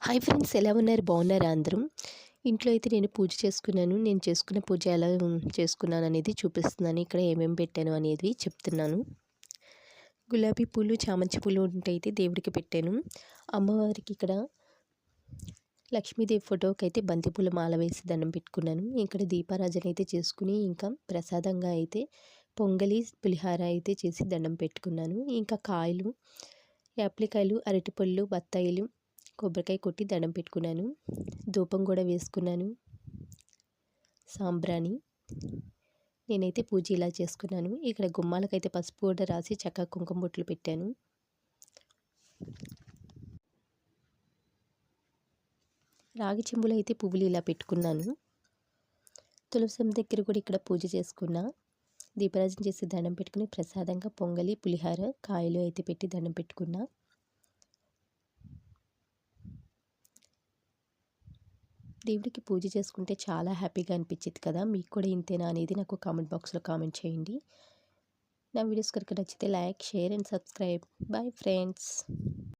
Hi friends, ఎలా ఉన్నారు? బాగున్నారా అందరూ? ఇంట్లో అయితే నేను పూజ చేసుకున్నాను. నేను చేసుకున్న పూజ ఎలా చేసుకున్నాననేది చూపిస్తున్నాను. ఇక్కడ ఏమేమి పెట్టాను అనేది చెప్తున్నాను. గులాబీ పూలు, చామంతి పూలు ఉంటైతే దేవుడికి పెట్టాను. అమ్మవారికి ఇక్కడ లక్ష్మీదేవి ఫోటోకి అయితే బంతిపూల మాల వేసి దండం పెట్టుకున్నాను. ఇక్కడ దీపారాజన అయితే చేసుకుని, ఇంకా ప్రసాదంగా అయితే పొంగలి, పులిహార అయితే చేసి దండం పెట్టుకున్నాను. ఇంకా కాయలు, యాప్లికాయలు, అరటిపళ్ళు, బత్తాయిలు, కొబ్బరికాయ కొట్టి దండం పెట్టుకున్నాను. ధూపం కూడా వేసుకున్నాను. సాంబ్రాణి. నేనైతే పూజ ఇలా చేసుకున్నాను. ఇక్కడ గుమ్మాలకైతే పసుపు పౌడర్ రాసి చక్కగా కుంకుమ బొట్లు పెట్టాను. రాగి చెంబులో అయితే పువ్వులు ఇలా పెట్టుకున్నాను. తులసం దగ్గర కూడా ఇక్కడ పూజ చేసుకున్నా. దీపారాజన చేసి దండం పెట్టుకుని ప్రసాదంగా పొంగలి, పులిహార, కాయలు అయితే పెట్టి దండం పెట్టుకున్నా. దేవుడికి పూజ చేసుకుంటే చాలా హ్యాపీగా అనిపించింది కదా. మీకు కూడా ఇంతేనా అనేది నాకు కామెంట్ బాక్స్లో కామెంట్ చేయండి. నా వీడియోస్ కనుక నచ్చితే like, share and subscribe. Bye friends.